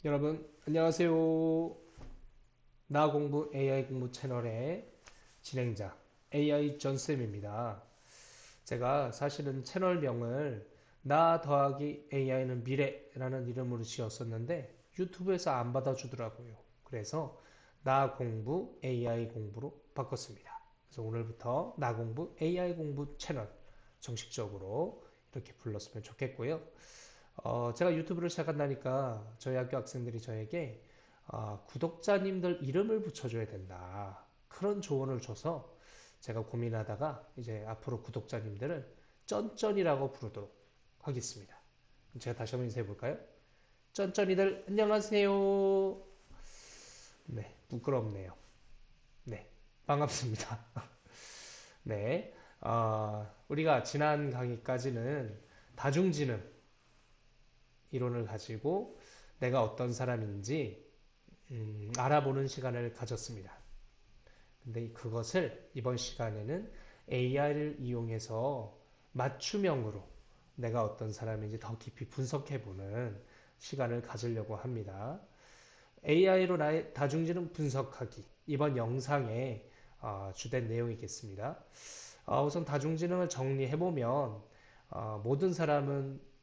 여러분, 안녕하세요. 나 공부 AI 공부 채널의 진행자 AI 전쌤입니다. 제가 사실은 채널명을 나 더하기 AI는 미래라는 이름으로 지었었는데 유튜브에서 안 받아주더라고요. 그래서 나 공부 AI 공부로 바꿨습니다. 그래서 오늘부터 나 공부 AI 공부 채널 정식적으로 이렇게 불렀으면 좋겠고요. 제가 유튜브를 시작한다니까 저희 학교 학생들이 저에게 구독자님들 이름을 붙여줘야 된다. 그런 조언을 줘서 제가 고민하다가 이제 앞으로 구독자님들을 쩐쩐이라고 부르도록 하겠습니다. 제가 다시 한번 인사해 볼까요? 쩐쩐이들 안녕하세요. 네, 부끄럽네요. 네, 반갑습니다. 네, 우리가 지난 강의까지는 다중지능 이론을 가지고 내가 어떤 사람인지 알아보는 시간을 가졌습니다. 근데 그것을 이번 시간에는 AI를 이용해서 맞춤형으로 내가 어떤 사람인지 더 깊이 분석해보는 시간을 가지려고 합니다. AI로 나의 다중지능 분석하기. 이번 영상의 주된 내용이겠습니다. 우선 다중지능을 정리해보면 모든 사람은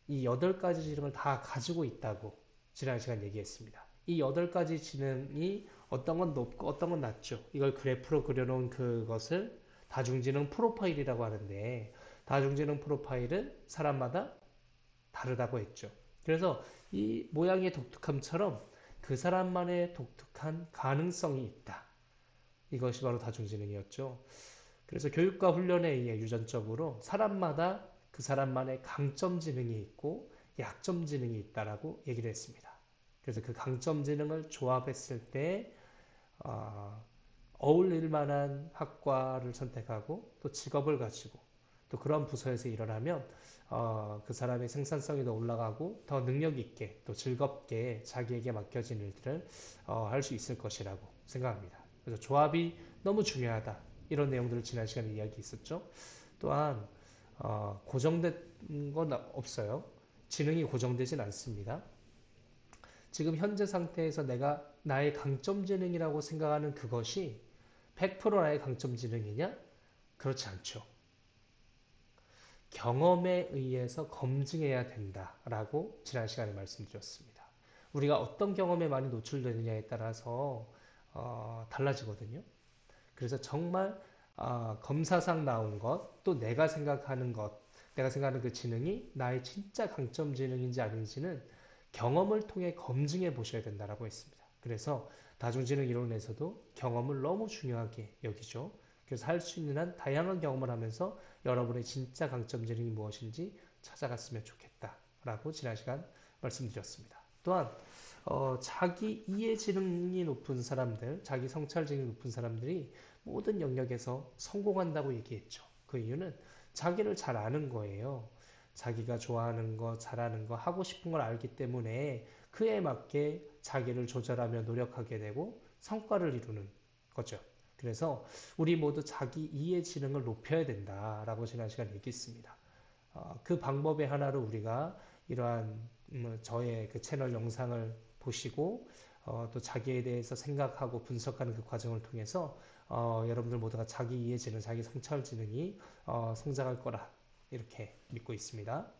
이 8가지 지능을 다 가지고 있다고 지난 시간 얘기했습니다. 이 8가지 지능이 어떤 건 높고 어떤 건 낮죠. 이걸 그래프로 그려놓은 그것을 다중지능 프로파일이라고 하는데 다중지능 프로파일은 사람마다 다르다고 했죠. 그래서 이 모양의 독특함처럼 그 사람만의 독특한 가능성이 있다. 이것이 바로 다중지능이었죠. 그래서 교육과 훈련에 의해 유전적으로 사람마다 그 사람만의 강점 지능이 있고 약점 지능이 있다라고 얘기를 했습니다. 그래서 그 강점 지능을 조합했을 때 어울릴 만한 학과를 선택하고 또 직업을 가지고 또 그런 부서에서 일을 하면 그 사람의 생산성이 더 올라가고 더 능력 있게 또 즐겁게 자기에게 맡겨진 일들을 할 수 있을 것이라고 생각합니다. 그래서 조합이 너무 중요하다. 이런 내용들을 지난 시간에 이야기했었죠. 또한 고정된 건 없어요. 지능이 고정되진 않습니다. 지금 현재 상태에서 내가 나의 강점 지능이라고 생각하는 그것이 100% 나의 강점 지능이냐? 그렇지 않죠. 경험에 의해서 검증해야 된다라고 지난 시간에 말씀드렸습니다. 우리가 어떤 경험에 많이 노출되느냐에 따라서 달라지거든요. 그래서 정말 검사상 나온 것, 또 내가 생각하는 것, 내가 생각하는 그 지능이 나의 진짜 강점 지능인지 아닌지는 경험을 통해 검증해 보셔야 된다라고 했습니다. 그래서 다중지능 이론에서도 경험을 너무 중요하게 여기죠. 그래서 할 수 있는 한 다양한 경험을 하면서 여러분의 진짜 강점 지능이 무엇인지 찾아갔으면 좋겠다라고 지난 시간 말씀드렸습니다. 또한 자기 이해 지능이 높은 사람들, 자기 성찰 지능이 높은 사람들이 모든 영역에서 성공한다고 얘기했죠. 그 이유는 자기를 잘 아는 거예요. 자기가 좋아하는 거, 잘하는 거, 하고 싶은 걸 알기 때문에 그에 맞게 자기를 조절하며 노력하게 되고 성과를 이루는 거죠. 그래서 우리 모두 자기 이해 지능을 높여야 된다라고 지난 시간에 얘기했습니다. 그 방법의 하나로 우리가 이러한 저의 그 채널 영상을 보시고 또 자기에 대해서 생각하고 분석하는 그 과정을 통해서 여러분들 모두가 자기 이해 지능, 자기 성찰 지능이 성장할 거라 이렇게 믿고 있습니다.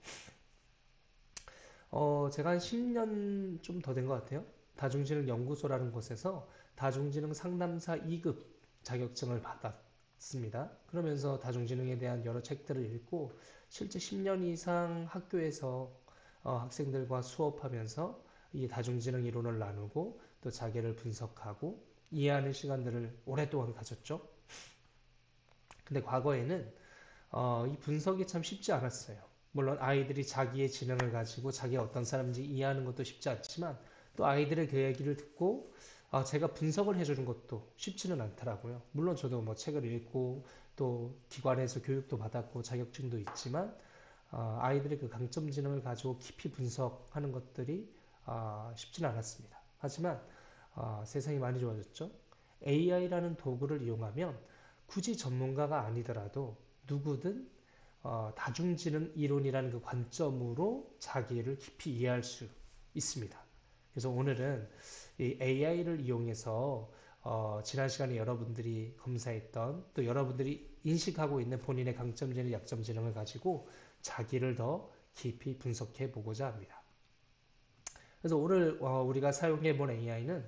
제가 한 10년 좀 더 된 것 같아요. 다중지능 연구소라는 곳에서 다중지능 상담사 2급 자격증을 받았습니다. 그러면서 다중지능에 대한 여러 책들을 읽고 실제 10년 이상 학교에서 학생들과 수업하면서 이 다중지능 이론을 나누고 또 자기를 분석하고 이해하는 시간들을 오랫동안 가졌죠. 근데 과거에는 이 분석이 참 쉽지 않았어요. 물론 아이들이 자기의 지능을 가지고 자기가 어떤 사람인지 이해하는 것도 쉽지 않지만 또 아이들의 그 얘기를 듣고 제가 분석을 해주는 것도 쉽지는 않더라고요. 물론 저도 뭐 책을 읽고 또 기관에서 교육도 받았고 자격증도 있지만 아이들의 그 강점 지능을 가지고 깊이 분석하는 것들이 쉽지는 않았습니다. 하지만 세상이 많이 좋아졌죠. AI라는 도구를 이용하면 굳이 전문가가 아니더라도 누구든 다중지능 이론이라는 그 관점으로 자기를 깊이 이해할 수 있습니다. 그래서 오늘은 이 AI를 이용해서 지난 시간에 여러분들이 검사했던 또 여러분들이 인식하고 있는 본인의 강점 지능, 약점 지능을 가지고 자기를 더 깊이 분석해 보고자 합니다. 그래서 오늘 우리가 사용해 본 AI는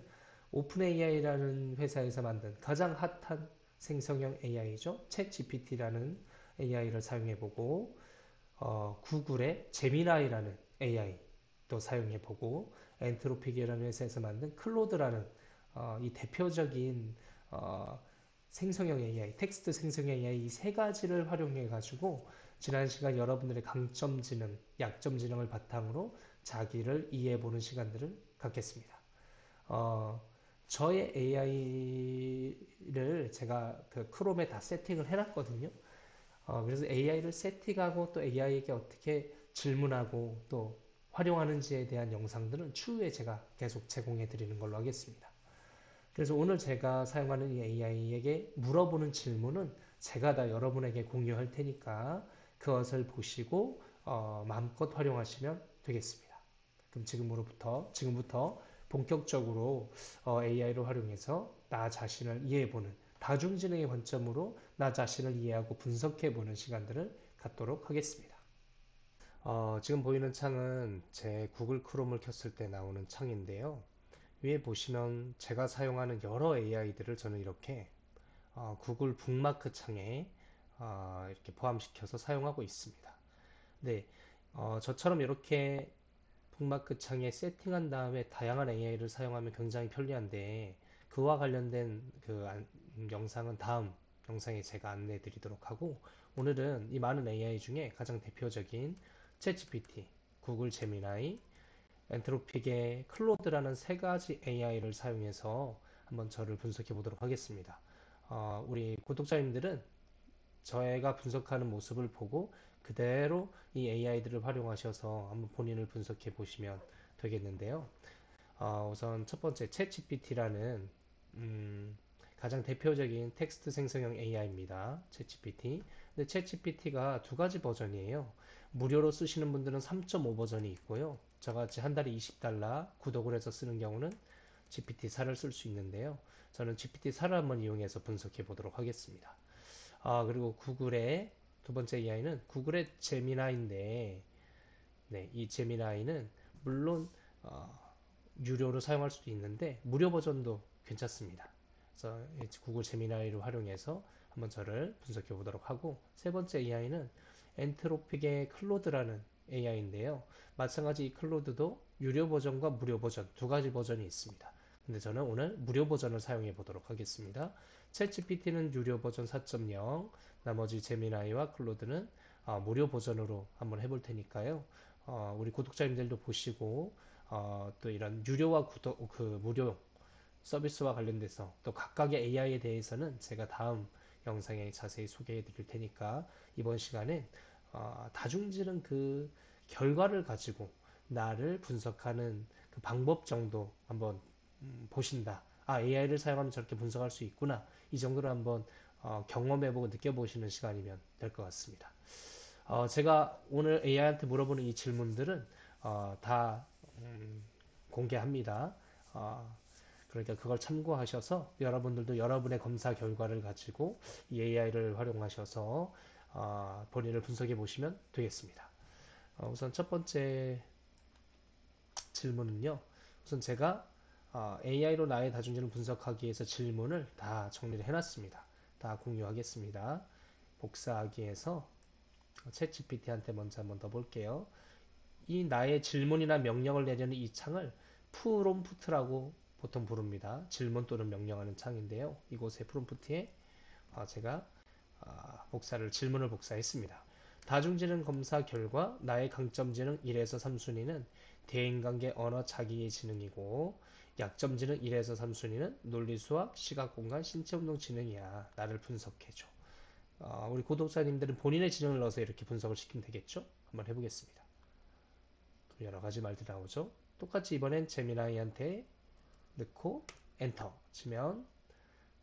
오픈 AI라는 회사에서 만든 가장 핫한 생성형 AI죠. 챗 GPT라는 AI를 사용해 보고 구글의 제미나이라는 AI도 사용해 보고 엔트로픽이라는 회사에서 만든 클로드라는 이 대표적인 어, 생성형 AI, 텍스트 생성형 AI 이 세 가지를 활용해 가지고 지난 시간 여러분들의 강점 지능, 약점 지능을 바탕으로 자기를 이해해 보는 시간들을 갖겠습니다. 어, 저의 AI를 제가 그 크롬에 다 세팅을 해놨거든요. 그래서 AI를 세팅하고 또 AI에게 어떻게 질문하고 또 활용하는지에 대한 영상들은 추후에 제가 계속 제공해 드리는 걸로 하겠습니다. 그래서 오늘 제가 사용하는 이 AI에게 물어보는 질문은 제가 다 여러분에게 공유할 테니까 그것을 보시고 마음껏 활용하시면 되겠습니다. 그럼 지금부터 본격적으로 AI를 활용해서 나 자신을 이해해보는 다중지능의 관점으로 나 자신을 이해하고 분석해보는 시간들을 갖도록 하겠습니다. 지금 보이는 창은 제 구글 크롬을 켰을 때 나오는 창인데요. 위에 보시면 제가 사용하는 여러 AI들을 저는 이렇게 구글 북마크 창에 이렇게 포함시켜서 사용하고 있습니다. 네, 저처럼 이렇게 북마크 창에 세팅한 다음에 다양한 AI를 사용하면 굉장히 편리한데 그와 관련된 영상은 다음 영상에 제가 안내해 드리도록 하고 오늘은 이 많은 AI 중에 가장 대표적인 챗GPT, 구글 제미나이, 엔트로픽의 클로드라는 세 가지 AI를 사용해서 한번 저를 분석해 보도록 하겠습니다. 우리 구독자님들은 저희가 분석하는 모습을 보고 그대로 이 AI들을 활용하셔서 한번 본인을 분석해 보시면 되겠는데요. 우선 첫 번째 챗GPT라는 가장 대표적인 텍스트 생성형 AI입니다. 챗GPT. 근데 챗GPT가 두 가지 버전이에요. 무료로 쓰시는 분들은 3.5 버전이 있고요. 저같이 한 달에 $20 구독을 해서 쓰는 경우는 GPT-4를 쓸 수 있는데요. 저는 GPT-4를 한번 이용해서 분석해 보도록 하겠습니다. 그리고 구글의 두 번째 AI는 구글의 제미나이인데, 네, 이 제미나이는 물론 유료로 사용할 수도 있는데 무료 버전도 괜찮습니다. 그래서 구글 제미나이를 활용해서 한번 저를 분석해 보도록 하고 세 번째 AI는 엔트로픽의 클로드라는 AI인데요. 마찬가지 이 클로드도 유료 버전과 무료 버전 두 가지 버전이 있습니다. 근데 저는 오늘 무료 버전을 사용해 보도록 하겠습니다. 챗GPT는 유료 버전 4.0, 나머지 제미나이와 클로드는 무료 버전으로 한번 해볼 테니까요. 우리 구독자님들도 보시고 또 이런 유료와 무료 서비스와 관련돼서 또 각각의 AI에 대해서는 제가 다음 영상에 자세히 소개해 드릴 테니까 이번 시간엔 다중지능 그 결과를 가지고 나를 분석하는 그 방법 정도 한번 보신다. AI를 사용하면 저렇게 분석할 수 있구나. 이 정도로 한번 경험해보고 느껴보시는 시간이면 될 것 같습니다. 제가 오늘 AI한테 물어보는 이 질문들은 다 공개합니다. 그러니까 그걸 참고하셔서 여러분들도 여러분의 검사 결과를 가지고 이 AI를 활용하셔서 본인을 분석해 보시면 되겠습니다. 우선 첫 번째 질문은요. 우선 제가 AI로 나의 다중지능 분석하기 위해서 질문을 다 정리를 해놨습니다. 다 공유하겠습니다. 복사하기 위해서 챗GPT한테 먼저 한번 더 볼게요. 이 나의 질문이나 명령을 내려는 이 창을 프롬프트라고 보통 부릅니다. 질문 또는 명령하는 창인데요. 이곳에 프롬프트에 제가 질문을 복사했습니다. 다중지능 검사 결과 나의 강점지능 1에서 3순위는 대인관계 언어 자기의 지능이고 약점지능 1에서 3순위는 논리수학, 시각공간, 신체운동 지능이야. 나를 분석해줘. 우리 구독자님들은 본인의 지능을 넣어서 이렇게 분석을 시키면 되겠죠? 한번 해보겠습니다. 여러 가지 말들이 나오죠. 똑같이 이번엔 제미나이한테 넣고 엔터 치면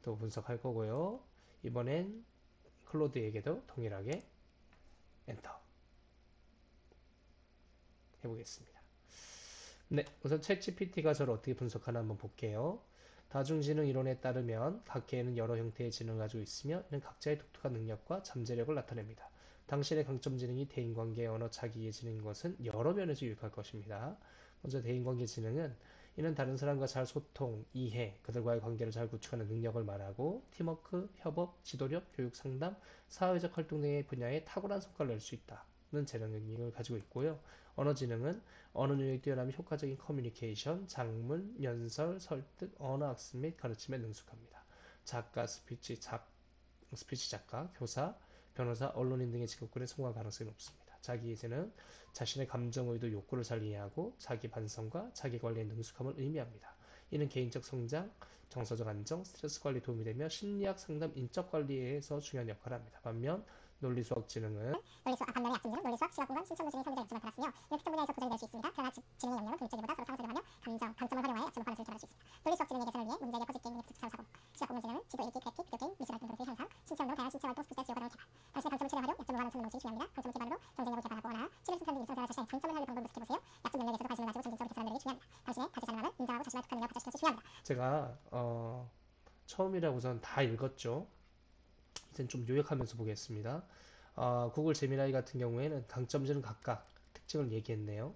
또 분석할 거고요. 이번엔 클로드에게도 동일하게 엔터 해보겠습니다. 네, 우선 챗GPT가 저를 어떻게 분석하나 한번 볼게요. 다중지능 이론에 따르면 각 개는 여러 형태의 지능을 가지고 있으며 이는 각자의 독특한 능력과 잠재력을 나타냅니다. 당신의 강점 지능이 대인관계, 언어, 자기이해 지능인 것은 여러 면에서 유익할 것입니다. 먼저 대인관계 지능은 이는 다른 사람과 잘 소통, 이해, 그들과의 관계를 잘 구축하는 능력을 말하고 팀워크, 협업, 지도력, 교육 상담, 사회적 활동 등의 분야에 탁월한 성과를 낼 수 있다는 재능 능력을 가지고 있고요. 언어 지능은 언어 능력이 뛰어나면 효과적인 커뮤니케이션, 작문, 연설, 설득, 언어 학습 및 가르침에 능숙합니다. 작가, 스피치 작가, 교사, 변호사, 언론인 등의 직업군에 성공할 가능성이 높습니다. 자기 이해는 자신의 감정, 의도, 욕구를 잘 이해하고 자기 반성과 자기 관리에 능숙함을 의미합니다. 이는 개인적 성장, 정서적 안정, 스트레스 관리에 도움이 되며 심리학 상담, 인적 관리에서 중요한 역할을 합니다. 반면 논리 수학 지능은 반면에 약진들은 논리수학, 시각공간, 신체 문제의 상대적 약점을 받았으며 이는 특정 분야에서 고전이 될 수 있습니다. 그러나 지능의 역량은 교육적이보다 서로 상호작용하며 강점을 활용하여 약점을 관할 수 있게 말할 수 있습니다. 논리수학 지능의 개선을 위해 문제의 퍼즐 게임, 능력 특수 사고, 시각공간 지능은 지도 읽기, 그래픽, 비디오 게임, 미술 활동 등의 향상, 신체 운동, 다양한 신체 활동, 스포츠, 요가 등을 개발. 당신의 강점을 최대 활용, 약점을 활용 찾는 방식이 중요합니다. 강점을 기반으로 경쟁력을 개발하거나 실행 생산 등 일상생활 자신의 장점을 활용할 방법을 모색해보세요. 약점 능력에서도 관심을 가지고 점진적으로 개선하는 노력이 중요합니다. 당신의 가치 자능함을 인정하고 자신의 독한 능력을 발전시키는 것이 중요합니다. 제가 처음이라 우선 다 읽었죠. 이제 좀 요약하면서 보겠습니다. 구글 제미나이 같은 경우에는 강점들은 각각 특징을 얘기했네요.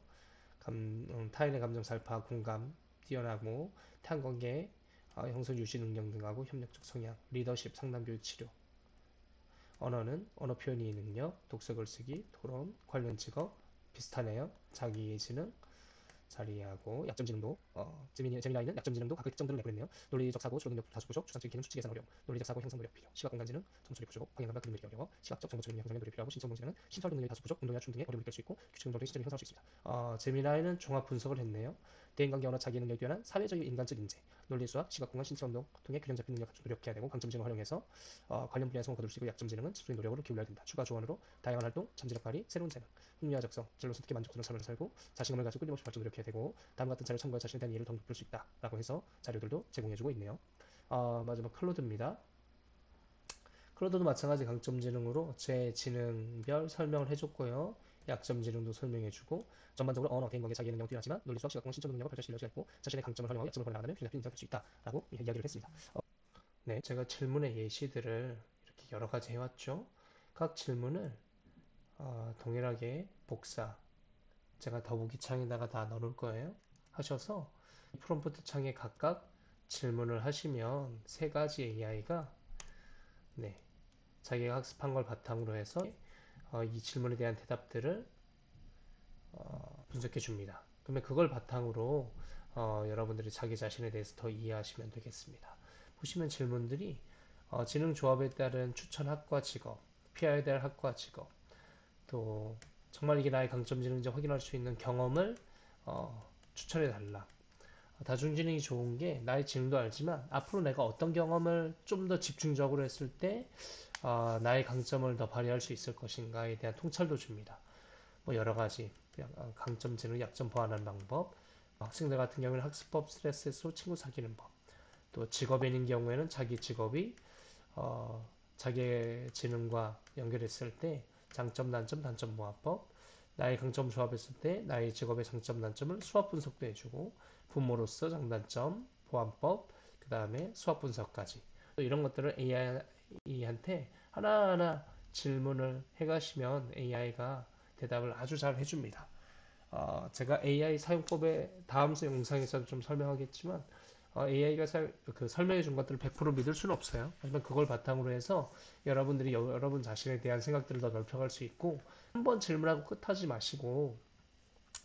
타인의 감정 살파, 공감, 뛰어나고, 태양관계, 형성 유지 능력 등하고 협력적 성향, 리더십, 상담 교육 치료. 언어는 언어 표현이 능력, 독서 글쓰기, 토론, 관련 직업 비슷하네요. 자기의 지능, 자리하고 약점 지능도 제미나이는 약점 지능도 각각 특정들을 내보냈네요. 논리적 사고, 추론 능력 다수 부족, 주관적 기능 수치 계산 어려움, 논리적 사고 형성 노력 필요, 시각 공간 지능 정보 처리 부족, 방향감과 그림 그리기 어려워, 시각적 정보 처리 능력 형성에 노력 필요하고 신체 운동 지능은 신체 활동 능력이 다수 부족, 운동이나 춤 등의 어려움을 느낄 수 있고 규칙 운동의 신체를 형성할 수 있습니다. 제미나이는 종합 분석을 했네요. 대인관계 언어 자기 능력이 뛰어난 사회적인 인간적 인재, 논리 수학, 시각 공간 신체 운동 통해 균형 잡힌 능력 노력해야 되고 강점 지능을 활용해서 관련 분야에 성공 거둘 수 있고 약점 지능은 집중의 노력으로 기울여야 된다. 추가 조언으로 다양한 활동, 잠재력 발휘, 새로운 재능, 흥미와 적성, 진로 선택에 만족스러운 삶을 살고 자신감을 가지고 끊임없이 발전 노력해야 되고 다음 같은 자료 참고해 자신에 대한 이해를 더 높일 수 있다라고 해서 자료들도 제공해주고 있네요. 마지막 클로드입니다. 클로드도 마찬가지 강점 지능으로 제 지능별 설명을 해줬고요. 약점 지능도 설명해주고 전반적으로 언어, 대인관계, 자기 능력은 뛰어나지만 논리 수학, 시각공학, 신체 능력을 발전시킬 여지가 있고 자신의 강점을 활용하고 약점을 활용한다면 균형 잡힌 인정할 수 있다라고 이야기를 했습니다. 네, 제가 질문의 예시들을 이렇게 여러 가지 해왔죠. 각 질문을 동일하게 복사, 제가 더보기 창에다가 다 넣을 거예요. 하셔서 프롬프트 창에 각각 질문을 하시면 세 가지 AI가 네, 자기가 학습한 걸 바탕으로 해서 이 질문에 대한 대답들을 분석해 줍니다. 그러면 그걸 바탕으로 여러분들이 자기 자신에 대해서 더 이해하시면 되겠습니다. 보시면 질문들이 지능 조합에 따른 추천 학과 직업, 피해야 될 학과 직업, 또 정말 이게 나의 강점 지능인지 확인할 수 있는 경험을 추천해 달라. 다중지능이 좋은 게 나의 지능도 알지만 앞으로 내가 어떤 경험을 좀 더 집중적으로 했을 때 나의 강점을 더 발휘할 수 있을 것인가에 대한 통찰도 줍니다. 뭐 여러 가지 강점 지능, 약점 보완하는 방법, 학생들 같은 경우에는 학습법, 스트레스 해소, 친구 사귀는 법, 또 직업인인 경우에는 자기 직업이 자기의 지능과 연결했을 때 장점, 단점, 단점 모아법, 나의 강점 조합했을 때 나의 직업의 장점, 단점을 수학 분석도 해주고 부모로서 장단점, 보완법, 그 다음에 수학 분석까지 이런 것들을 AI한테 하나하나 질문을 해가시면 AI가 대답을 아주 잘 해줍니다. 제가 AI 사용법의 다음 영상에서 좀 설명하겠지만 AI가 설명해 준 것들을 100% 믿을 수는 없어요. 하지만 그걸 바탕으로 해서 여러분들이 여러분 자신에 대한 생각들을 더 넓혀갈 수 있고 한 번 질문하고 끝하지 마시고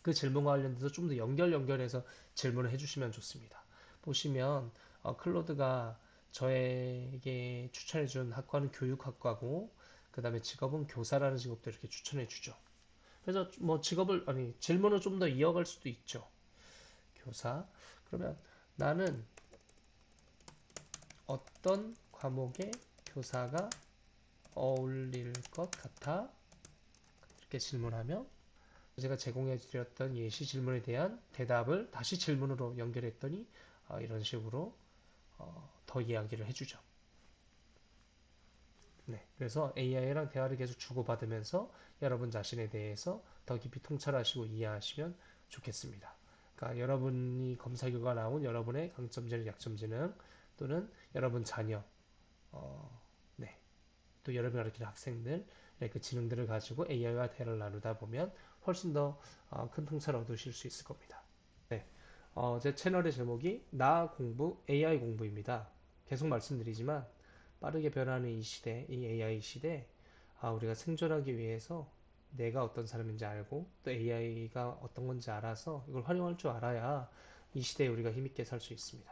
그 질문과 관련돼서 좀 더 연결해서 질문을 해주시면 좋습니다. 보시면 클로드가 저에게 추천해준 학과는 교육학과고 그 다음에 직업은 교사라는 직업도 이렇게 추천해주죠. 그래서 뭐 질문을 좀 더 이어갈 수도 있죠. 교사. 그러면 나는 어떤 과목의 교사가 어울릴 것 같아? 이렇게 질문하면 제가 제공해 드렸던 예시 질문에 대한 대답을 다시 질문으로 연결했더니 이런 식으로 더 이야기를 해주죠. 네, 그래서 AI랑 대화를 계속 주고받으면서 여러분 자신에 대해서 더 깊이 통찰하시고 이해하시면 좋겠습니다. 그러니까 여러분이 검사 결과 나온 여러분의 강점 지능, 약점 지능 또는 여러분 자녀, 어, 네, 또 여러분이 가르치는 학생들 그 지능들을 가지고 AI와 대화를 나누다 보면 훨씬 더 큰 통찰을 얻으실 수 있을 겁니다. 네, 제 채널의 제목이 나 공부, AI 공부입니다. 계속 말씀드리지만 빠르게 변하는 이 시대, 이 AI 시대, 우리가 생존하기 위해서 내가 어떤 사람인지 알고 또 AI가 어떤 건지 알아서 이걸 활용할 줄 알아야 이 시대에 우리가 힘있게 살 수 있습니다.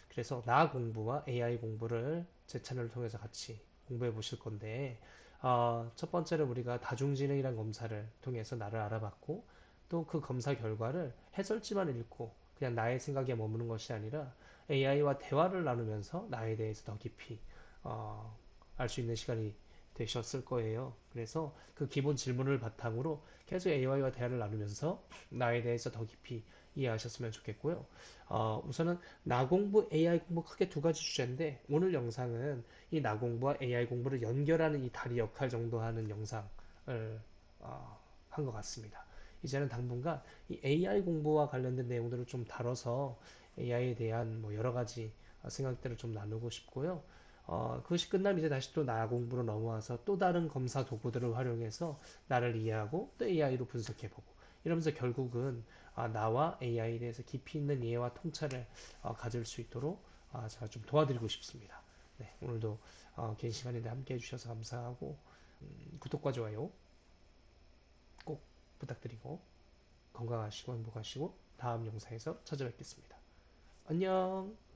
그래서 나 공부와 AI 공부를 제 채널을 통해서 같이 공부해 보실 건데, 첫 번째로 우리가 다중지능이란 검사를 통해서 나를 알아봤고, 또 그 검사 결과를 해설지만 읽고 그냥 나의 생각에 머무는 것이 아니라 AI와 대화를 나누면서 나에 대해서 더 깊이 알 수 있는 시간이 되셨을 거예요. 그래서 그 기본 질문을 바탕으로 계속 AI와 대화를 나누면서 나에 대해서 더 깊이 이해하셨으면 좋겠고요. 우선은 나 공부, AI 공부 크게 두 가지 주제인데 오늘 영상은 이 나 공부와 AI 공부를 연결하는 이 다리 역할 정도 하는 영상을 한 것 같습니다. 이제는 당분간 이 AI 공부와 관련된 내용들을 좀 다뤄서 AI에 대한 뭐 여러 가지 생각들을 좀 나누고 싶고요. 그것이 끝나면 이제 다시 또 나 공부로 넘어와서 또 다른 검사 도구들을 활용해서 나를 이해하고 또 AI로 분석해보고 이러면서 결국은 나와 AI에 대해서 깊이 있는 이해와 통찰을 가질 수 있도록 제가 좀 도와드리고 싶습니다. 네, 오늘도 긴 시간인데 함께 해주셔서 감사하고 구독과 좋아요 꼭 부탁드리고 건강하시고 행복하시고 다음 영상에서 찾아뵙겠습니다. 안녕.